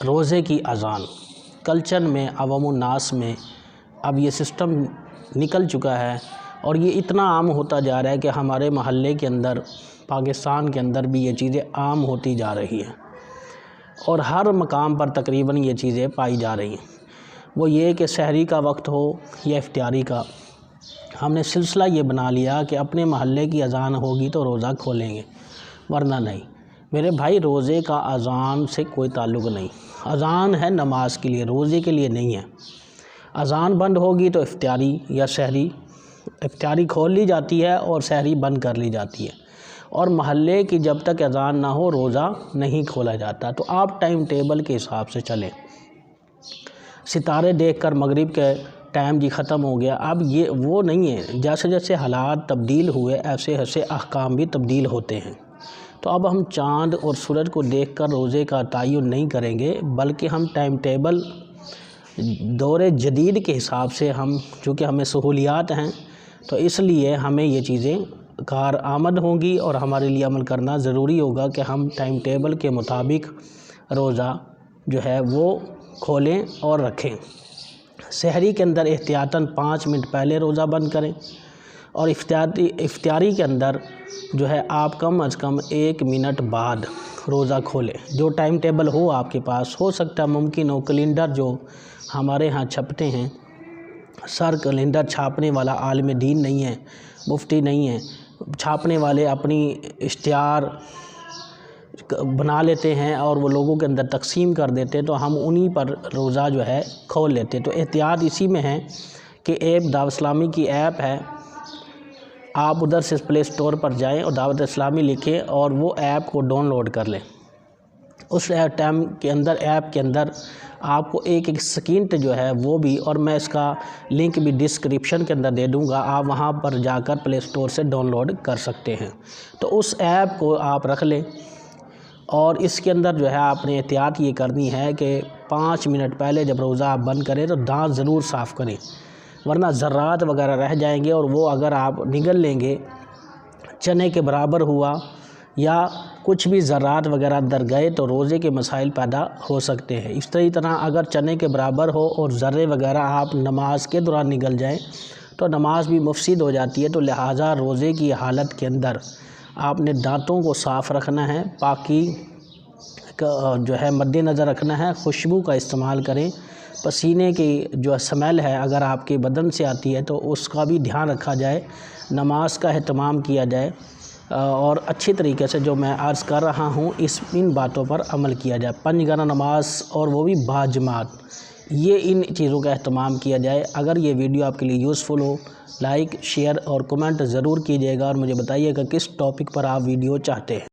روزے کی اذان کلچر میں، عوام الناس میں اب یہ سسٹم نکل چکا ہے اور یہ اتنا عام ہوتا جا رہا ہے کہ ہمارے محلے کے اندر، پاکستان کے اندر بھی یہ چیزیں عام ہوتی جا رہی ہیں اور ہر مقام پر تقریباً یہ چیزیں پائی جا رہی ہیں۔ وہ یہ کہ سحری کا وقت ہو یا افطاری کا، ہم نے سلسلہ یہ بنا لیا کہ اپنے محلے کی اذان ہوگی تو روزہ کھولیں گے، ورنہ نہیں۔ میرے بھائی، روزے کا اذان سے کوئی تعلق نہیں۔ اذان ہے نماز کے لیے، روزے کے لیے نہیں ہے۔ اذان بند ہوگی تو افطاری یا سحری، افطاری کھول لی جاتی ہے اور سحری بند کر لی جاتی ہے، اور محلے کی جب تک اذان نہ ہو روزہ نہیں کھولا جاتا۔ تو آپ ٹائم ٹیبل کے حساب سے چلیں۔ ستارے دیکھ کر مغرب کے ٹائم جی ختم ہو گیا، اب یہ وہ نہیں ہے۔ جیسے جیسے حالات تبدیل ہوئے ایسے ایسے احکام بھی تبدیل ہوتے ہیں۔ تو اب ہم چاند اور سورج کو دیکھ کر روزے کا تعین نہیں کریں گے، بلکہ ہم ٹائم ٹیبل دور جدید کے حساب سے چونکہ ہمیں سہولیات ہیں تو اس لیے ہمیں یہ چیزیں کارآمد ہوں گی اور ہمارے لیے عمل کرنا ضروری ہوگا کہ ہم ٹائم ٹیبل کے مطابق روزہ جو ہے وہ کھولیں اور رکھیں۔ سحری کے اندر احتیاطاً 5 منٹ پہلے روزہ بند کریں، اور افطاری کے اندر جو ہے آپ کم از کم 1 منٹ بعد روزہ کھولیں۔ جو ٹائم ٹیبل ہو آپ کے پاس، ہو سکتا ہے ممکن ہو کیلنڈر جو ہمارے ہاں چھپتے ہیں، سر کیلنڈر چھاپنے والا عالم دین نہیں ہے، مفتی نہیں ہے، چھاپنے والے اپنی اشتہار بنا لیتے ہیں اور وہ لوگوں کے اندر تقسیم کر دیتے ہیں، تو ہم انہی پر روزہ جو ہے کھول لیتے ہیں۔ تو احتیاط اسی میں ہے کہ ایپ دعوت اسلامی کی ایپ ہے، آپ ادھر سے پلے اسٹور پر جائیں اور دعوت اسلامی لکھیں اور وہ ایپ کو ڈاؤن لوڈ کر لیں۔ اس ٹائم کے اندر ایپ کے اندر آپ کو ایک سیکنڈ جو ہے وہ بھی، اور میں اس کا لنک بھی ڈسکرپشن کے اندر دے دوں گا، آپ وہاں پر جا کر پلے اسٹور سے ڈاؤن لوڈ کر سکتے ہیں۔ تو اس ایپ کو آپ رکھ لیں، اور اس کے اندر جو ہے آپ نے احتیاط یہ کرنی ہے کہ 5 منٹ پہلے جب روزہ آپ بند کریں تو دانت ضرور صاف کریں، ورنہ ذرات وغیرہ رہ جائیں گے اور وہ اگر آپ نگل لیں گے، چنے کے برابر ہوا یا کچھ بھی ذرات وغیرہ اندر گئے تو روزے کے مسائل پیدا ہو سکتے ہیں۔ اس طرح اگر چنے کے برابر ہو اور ذرے وغیرہ آپ نماز کے دوران نگل جائیں تو نماز بھی مفسد ہو جاتی ہے۔ تو لہٰذا روزے کی حالت کے اندر آپ نے دانتوں کو صاف رکھنا ہے، پاکی جو ہے مد نظر رکھنا ہے، خوشبو کا استعمال کریں، پسینے کی جو سمیل ہے اگر آپ کے بدن سے آتی ہے تو اس کا بھی دھیان رکھا جائے، نماز کا اہتمام کیا جائے، اور اچھی طریقے سے جو میں عرض کر رہا ہوں ان باتوں پر عمل کیا جائے۔ 5 گنا نماز اور وہ بھی باجماعت، ان چیزوں کا اہتمام کیا جائے۔ اگر یہ ویڈیو آپ کے لیے یوزفل ہو، لائک، شیئر اور کمنٹ ضرور کیجیے گا، اور مجھے بتائیے گا کس ٹاپک پر آپ ویڈیو چاہتے ہیں۔